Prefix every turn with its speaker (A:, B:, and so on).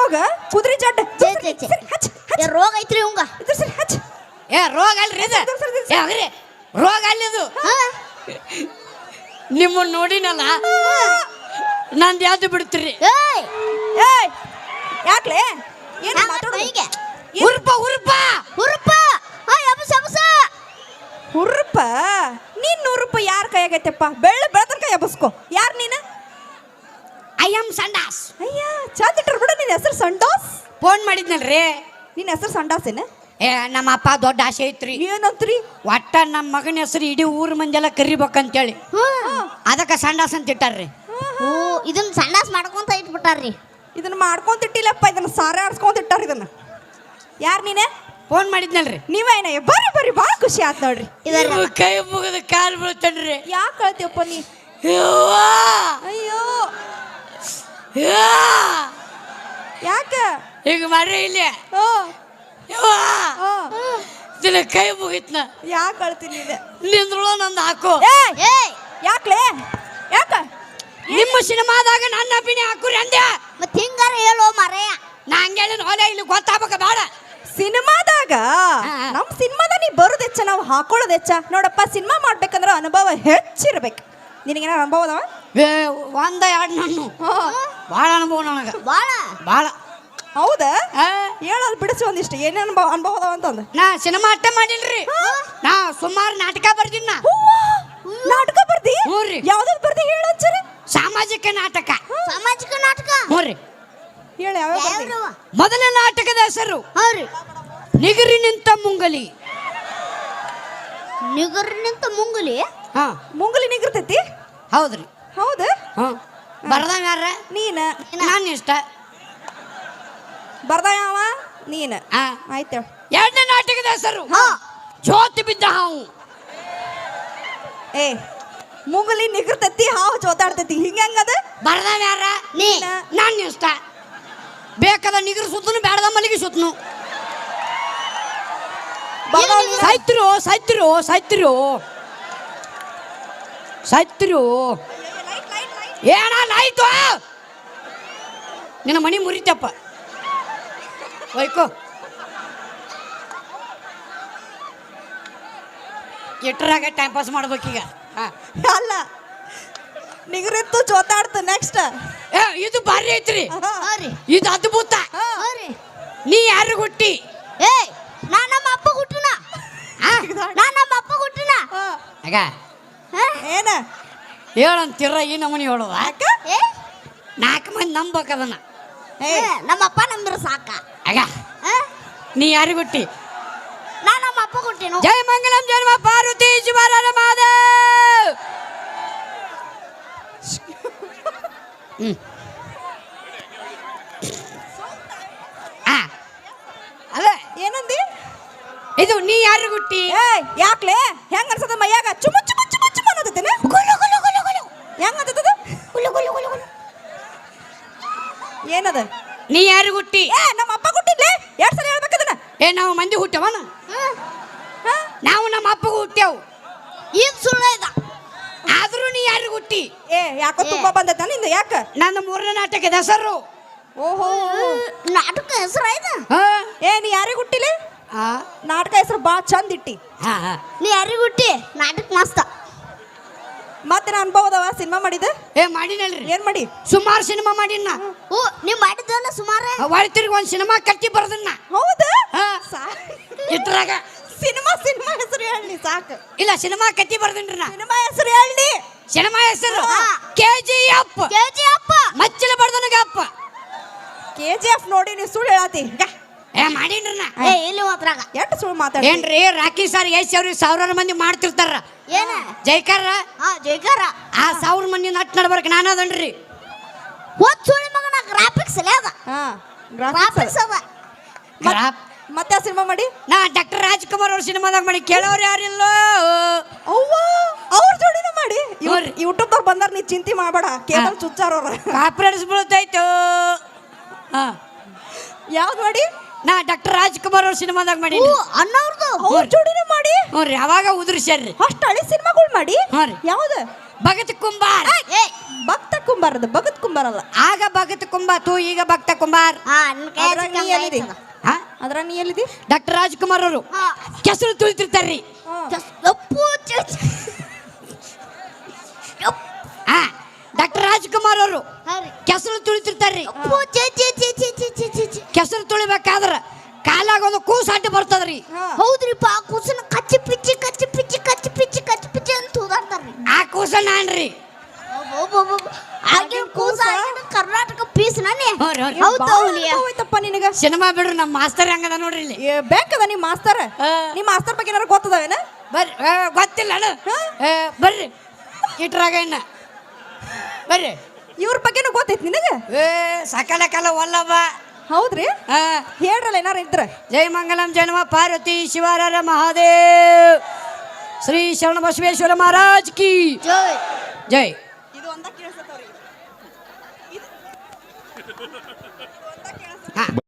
A: ರೋಗ ಕುದುರೆ ಜಡ್ಡ
B: ರೋಗ ಐತ್ರಿ ಅವಂಗ
A: ಸರಿ ಹಚ್ಚ
C: ಏ ರೋಗ ಅಲ್ರಿ ಇದು ಏ ಹೋಗ್ರಿ ರೋಗ ಅಲ್ಲಿದು ನಿಮ್ಮನ್ನ ನೋಡಿನಲ್ಲ ನಂದು ಯಾವ್ದು ಬಿಡ್ತೀರಿ
A: ಏಯ್ ಯಾಕ್ಲೆ ಏನು ಮಾತಾಡೋದು
C: ಹುರುಪ ಹುರುಪ
B: ಹುರುಪ
A: ಹುರುಪ ನೀನ್ ಹುರುಪ ಯಾರ ಕೈಯಾಗೈತೆಪ್ಪ ಬೆಳತನಕ ಎಬ್ಬಸ್ಕೋ ಯಾರು ನೀನು
C: ಐ ಆಮ್ ಸಂಡಾಸ್
A: ಅಯ್ಯ ಚಂದ ಇಟ್ರ ಬಿಡ ನಿನ್ನ ಹೆಸರು ಸಂಡಾಸ್
C: ಫೋನ್ ಮಾಡಿದ್ನಲ್ರಿ
A: ನಿನ್ನ ಹೆಸರು ಸಂಡಾಸೇನ
C: ಏ ನಮ್ಮ ಅಪ್ಪ ದೊಡ್ಡ ಆಸೆ ಐತ್ರಿ
A: ಏನಂತ್ರಿ
C: ಒಟ್ಟ ನಮ್ಮ ಮಗನ ಹೆಸರು ಇಡೀ ಊರ್ ಮಂದಿಯೆಲ್ಲ ಕರಿಬೇಕಂತೇಳಿ ಅದಕ್ಕೆ ಸಂಡಾಸ್ ಅಂತ ಇಟ್ಟಾರ್ರಿ
B: ಓ ಇದನ್ನ ಸಂಡಾಸ್ ಮಾಡ್ಕೊಂತ ಇಟ್ಬಿಟ್ಟಾರ್ರಿ
A: ಇದನ್ನ ಮಾಡ್ಕೊಂತಿಟ್ಟಿಲ್ಲಪ್ಪ ಇದನ್ನ ಸಾರೆ ಆಡ್ಸ್ಕೊಂತಿಟ್ಟಾರ ಇದನ್ನ ಯಾರು ನೀನೆ
C: ಫೋನ್ ಮಾಡಿದ್ನಲ್ರಿ
A: ನೀವೇನ ಬರ್ರಿ ಬರ್ರಿ ಭಾಳ ಖುಷಿ ಆತ್ ನೋಡ್ರಿ
C: ನೀವು ಕೈ ಮುಗಿದ ಕಾಲ್ ಬೀಳ್ತೇನ್ರಿ
A: ಯಾಕೆ ಕಳ್ತೀಯಪ್ಪ ನೀ ಅಯ್ಯೋ ಯಾಕ
C: ಈಗ ಮಾಡ್ರಿ ಇಲ್ಲಿ ಇದನ್ನ ಕೈ ಮುಗಿತ್ನ
A: ಯಾಕೆ ಕಳ್ತೀನಿ
C: ನಿಂದ್ರಳು ನಂದು ಹಾಕು
A: ಯಾಕ್ಲೆ ಯಾಕ
C: ನಿಮ್ಮ ಸಿನಿಮಾದಾಗ ನನ್ನ ಅಭಿನಯ ಹಾಕುರಿ ಅಂದೆ
B: ಮತ್ತೆ ಹಿಂಗಾರ ಹೇಳೋ ಮಾರಯ್ಯ
C: ನಾ ಹಂಗೇಳಿ ಹೊಲ ಇಲ್ಲಿ ಗೊತ್ತಾಗಬೇಕ ಬೇಡ
A: ಸಿನಿಮಾದಾಗ ನಮ್ಮ ಸಿನಿಮಾದಾಗ ನೀ ಬರೋದು ಹೆಚ್ಚ ನಾವು ಹಾಕೊಳ್ಳೋದು ಹೆಚ್ಚ ನೋಡಪ್ಪ ಸಿನಿಮಾ ಮಾಡ್ಬೇಕಂದ್ರೆ ಅನುಭವ ಹೆಚ್ಚಿರ್ಬೇಕು ನಿನಗೇನ ಅನುಭವ ಅದಾವ
C: ಒಂದ ಎರಡು ನಾನು ಭಾಳ ಅನುಭವ ನನಗೆ
B: ಬಾಳ
C: ಭಾಳ
A: ಹೌದಾ ಹೇಳೋದು ಬಿಡಿಸಿ ಒಂದಿಷ್ಟು ಏನೇನು ಅನುಭವ ಅದಾವ ಅಂತಂದು
C: ನಾ ಸಿನಿಮಾ ಅಟ್ಟ ಮಾಡಿಲ್ರಿ ನಾ ಸುಮಾರು ನಾಟಕ ಬರ್ದಿನ
A: ನಾಟಕ ಬರ್ದಿ
C: ಹ್ಞೂ ರೀ
A: ಯಾವ್ದಾದ್ರು ಬರ್ದಿ ಹೇಳಂಚರಿ
C: ಸಾಮಾಜಿಕ ನಾಟಕ
B: ಸಾಮಾಜಿಕ ನಾಟಕ
C: ಹ್ಞೂ ರೀ
A: ಹೇಳಿ ಯಾವ
C: ಮೊದಲ ನಾಟಕದ ಹೆಸರು
B: ಹೌದ್ರಿ
C: ನಿಗರಿ ನಿಂತ ಮುಂಗಲಿ
B: ನಿಗರ್ನಿಂತ ಮುಂಗುಲಿ
C: ಹಾ
A: ಮುಂಗುಲಿ ನಿಗಿರ್ತೈತಿ
C: ಹೌದ್ರಿ
A: ಹೌದಾ
C: ಹ್ಞೂ ಬರ್ದಾವ ಯಾರ
A: ನೀನ
C: ನಾನು ಇಷ್ಟ
A: ಬರ್ದ ಯಾವ ನೀನ
C: ಹಾ
A: ಆಯ್ತು
C: ಎರಡನೇ ನಾಟಕದ ಹೆಸರು ಜ್ಯೋತಿ ಬಿದ್ದ ಹಾವು
A: ಏ ಮುಂಗುಲಿ ನಿಗಿರ್ತೈತಿ ಹಾವು ಜೋತಾಡ್ತೈತಿ ಹಿಂಗದ
C: ಬರ್ದಾವ ಯಾರ
B: ನೀನ
C: ನಾನು ಇಷ್ಟ ಬೇಕಾದ ನಿಗರು ಸುತ್ತನು ಬೇಡದ ಮಲ್ಲಿಗೆ ಸುತ್ತನು ಸಾಯ್ತಿರು ಸಾಯ್ತಿರು ಸಾಯ್ತಿರು ಸಾಯ್ತಿರು ಏನಾಯ್ತು ನಿನ್ನ ಮಣಿ ಮುರಿತಪ್ಪ ಒಯ್ಕೋ ಎಟ್ಟರಾಗ ಟೈಮ್ ಪಾಸ್ ಮಾಡ್ಬೇಕೀಗ
A: ಅಲ್ಲ ನಿಗರಿತ್ತು ಜೋತಾಡ್ತು ನೆಕ್ಸ್ಟ್
C: ಏ ಇದು ಭಾರಿ ಐತ್ರಿ
B: ಹೌದ್ರಿ
C: ಇದು ಅದ್ಭುತ
B: ಹೌದ್ರಿ
C: ನೀ ಯಾರು ಹುಟ್ಟಿ
B: ಏ ನಾ ನಮ್ಮ ಅಪ್ಪ ಹುಟ್ಟಿನ ನಾ ನಮ್ಮ ಅಪ್ಪ ಹುಟ್ಟಿನ
C: ಆಗ
A: ಏನ
C: ಹೇಳಂತಿರ ಈ ನಮನಿ ಹೇಳುವ
B: ಏ
C: 4 ಮಂದಿ ನಂಬಕದನ್ನ
B: ನಮ್ಮ ಅಪ್ಪ ನಂಬಿರ ಸಾಕ
C: ಆಗ ನೀ ಯಾರು ಹುಟ್ಟಿ
B: ನಾ ನಮ್ಮ ಅಪ್ಪ ಹುಟ್ಟಿನ
C: ಜಯ ಮಂಗಲಂ ಜನ್ಮ ಪಾರ್ವತಿ ಶಿವರ ಮಾದೇವ್ ಅದೇ
A: ಏನಂದಿ
C: ಇದು ನೀ ಯಾರು ಹುಟ್ಟಿ
A: ಯಾಕ್ಲೆ ಹೆಂಗ ಅನ್ಸದ ಮೈಯಾಗ ಚುಮು ಚುಮು ಚುಮು ಚುಮು ಅನ್ನೋದೈತೇನ ಹೆಂಗ ಅಂತದ ಏನದ
C: ನೀ ಯಾರು ಹುಟ್ಟಿ
A: ನಮ್ಮ ಅಪ್ಪ ಹುಟ್ಟಿದ್ಲೆ 2 ಸಲ ಹೇಳ್ಬೇಕದನ್ನ
C: ನಾವು ಮಂದಿ ಹುಟ್ಟವನ ನಾವು ನಮ್ಮ ಅಪ್ಪಗೂ ಹುಟ್ಟ್ಯಾವು
B: ಇದು ಸುಳ್ಳು ಇದ
C: ಆದ್ರೂ ನೀ ಯಾರು ಹುಟ್ಟಿ
A: ಯಾಕೋ ತುಂಬಾ ಬಂದೈತ ನಿಂದ ಯಾಕ
C: ನನ್ನ 3ನೇ ನಾಟಕದ ಹೆಸರು
A: ಓಹೋ
B: ನಾಟಕ ಹೆಸರು ಐದ
A: ನೀ ಯಾರಿಗೆ ಹುಟ್ಟಿಲಿ ನಾಟಕ ಹೆಸರು ಬಾ ಚಂದ ಇಟ್ಟಿ
B: ನೀ ಯಾರಿಗೆ ಹುಟ್ಟಿ ನಾಟಕ ಮಸ್ತ
A: ಮತ್ತೆ ನಾ ಅನುಭವ ಅದಾವ ಸಿನಿಮಾ ಮಾಡಿದ
C: ಮಾಡಿನಲ್ರಿ
A: ಏನ್ ಮಾಡಿ
C: ಸುಮಾರು ಸಿನಿಮಾ ಮಾಡಿನ
B: ಓ ನೀವು ಮಾಡಿದ್ವಲ್ಲ ಸುಮಾರು
C: ಒಳ್ ತಿರ್ಗಿ ಒಂದು ಸಿನಿಮಾ ಕಟ್ಟಿ ಬರದನ್ನ
A: ಹೌದಾ
C: ಇಟ್ರಾಗ
A: ಸಿನಿಮಾ ಹೆಸರು ಹೇಳಿ ಸಾಕು
C: ಇಲ್ಲ ಸಿನಿಮಾ ಕಟ್ಟಿ ಬರ್ದನ್ರಿ ನಾ
A: ಸಿನಿಮಾ ಹೆಸರು ಹೇಳಿ
C: ಸಿನಿಮಾ ಹೆಸರು KGF ಮಚ್ಚಲ ಬರ್ದನಗಪ್ಪ
A: KGF ನೋಡಿ ನೀವು ಸುಳ್ಳು ಹೇಳತಿ
C: ಮಾಡಿನ್ರಿ ನಾ
B: ಇಲ್ಲಿ ಮಾತ್ರಾಗ
A: ಎಷ್ಟು ಸುಳ್ಳು ಮಾತಾಡಿ
C: ಏನ್ರಿ ರಾಕಿ ಸರ್ ಸಾವಿರಾರು ಮಂದಿ ಮಾಡ್ತಿರ್ತಾರ
B: ಏನ
C: ಜೈಕಾರ
B: ಜೈಕಾರ
C: ಆ 1000 ಮಂದಿ ನಟ್ ನಡ್ಬರ್ಕ ನಾನು ಅದನ್ರಿ
B: ಹೋದ್ ಸುಳ್ಳಿ ಮಗನ ಗ್ರಾಫಿಕ್ಸ್ ಅಲ್ಲ ಅದ ಗ್ರಾಫಿಕ್ಸ್ ಅದ
A: ಮತ್ತೆ ಆ ಸಿನಿಮಾ ಮಾಡಿ
C: ನಾ ಡಾಕ್ಟರ್ ರಾಜ್ಕುಮಾರ್ ಅವ್ರ ಸಿನಿಮಾದಾಗ ಮಾಡಿ ಕೇಳೋರು ಯಾರಿಲ್ಲ
A: ಅವ್ರ ಜೋಡಿನ ಮಾಡಿ ಯೂಟ್ಯೂಬ್ದಾಗ ಬಂದಾರ ನೀ ಚಿಂತೆ ಮಾಡಬೇಡ ಕೇಬಲ್ ಚುಚ್ಚಾರ ಅವ್ರ
C: ಕಾಪಿರೇಟ್ಸ್ ಬೀಳ್ತೈತು
A: ಯಾವ್ದು ಮಾಡಿ
C: ನಾ ಡಾಕ್ಟರ್ ರಾಜ್ಕುಮಾರ್ ಅವ್ರ ಸಿನಿಮಾದಾಗ ಮಾಡಿ
B: ಅನ್ನೋರ್ದು
A: ಅವ್ರ ಜೋಡಿನ ಮಾಡಿ
C: ನೋಡ್ರಿ ಅವಾಗ ಉದುರ್ಸ್ಯಾರ್ರಿ
A: ಅಷ್ಟು ಹಳಿ ಸಿನಿಮಾಗಳು ಮಾಡಿ
C: ಹ್ಞೂ ರೀ
A: ಯಾವ್ದು
C: ಭಗತ್ ಕುಂಬಾರ್
A: ಭಕ್ತ ಕುಂಬಾರ ಅದು ಭಗತ್ ಕುಂಬಾರ ಅಲ್ಲ.
C: ಆಗ ಭಗತ್ ಕುಂಬಾತು ಈಗ ಭಕ್ತ ಕುಂಬಾರ್.
B: ನಿನ್ ಕೈ
A: ಅದ್ರಾಗ ನೀ ಎಲ್ಲಿದಿ? ಅದ್ರ ನೀ ಎಲ್ಲಿದಿ?
C: ಡಾಕ್ಟರ್ ರಾಜ್ಕುಮಾರ್ ಅವರು ಕೆಸರು ತುಳಿತಿರ್ತಾರ್ರಿ. ಡಾಕ್ಟರ್ ರಾಜ್ಕುಮಾರ್ ಅವರು ಕೆಸರು ತುಳಿತಿರ್ತಾರ್ರಿ. ಕೆಸರು ತುಳಿಬೇಕಾದ್ರ ಕಾಲಾಗ ಒಂದು ಕೂಸು ಅಡ್ಡ ಬರ್ತದ್ರಿ.
B: ಹೌದ್ರಿಪ್ಪ, ಆ ಕೂಸನ ಕಚ್ಚಿ ಪಿಚ್ಚಿ ಕಚ್ಚಿ ಪಿಚ್ಚಿ ಕಚ್ಚಿ ಪಿಚ್ಚಿ ಕಚ್ಚಿ ಪಿಚ್ಚಿ ಅಂತ ಹೋದಾಡ್ತಾರ್ರಿ.
C: ಆ ಕೂಸ ನಾನ್ರಿ.
B: ಆಗಿನ ಕೂಸ ಕರ್ನಾಟಕ ಪೀಸ್ ನಾನೇ.
A: ಹೋಯ್ತಪ್ಪ ನಿನಗ.
C: ಸಿನಿಮಾ ಬಿಡ್ರಿ, ನಮ್ಮ ಮಾಸ್ತರ್ ಹಂಗದ ನೋಡ್ರಿ ಇಲ್ಲಿ.
A: ಬೇಕದ ನಿಮ್ಮ ಮಾಸ್ತರ್. ನಿಮ್ಮ ಮಾಸ್ತರ್ ಬಗ್ಗೆ ಏನಾರು ಗೊತ್ತದವೇನ?
C: ಬರ್ರಿ, ಗೊತ್ತಿಲ್ಲ ಅಣ್ಣ. ಬರ್ರಿ ಇಟ್ರಾಗ ಇನ್ನ ಬರ್ರಿ.
A: ಇವ್ರ ಬಗ್ಗೆನೂ ಗೊತ್ತೈತಿ ನಿನಗ?
C: ಸಕಲ ಕಲ ವಲ್ಲಭ.
A: ಹೌದ್ರಿ? ಹೇಳ್ರಲ್ಲ ಏನಾರ ಇದ್ರ.
C: ಜೈ ಮಂಗಲಂ ಜನ್ಮ ಪಾರ್ವತಿ ಶಿವರ ಮಹಾದೇವ್ ಶ್ರೀ ಶರಣ ಬಸವೇಶ್ವರ ಮಹಾರಾಜ್ ಕಿ ಜೈ.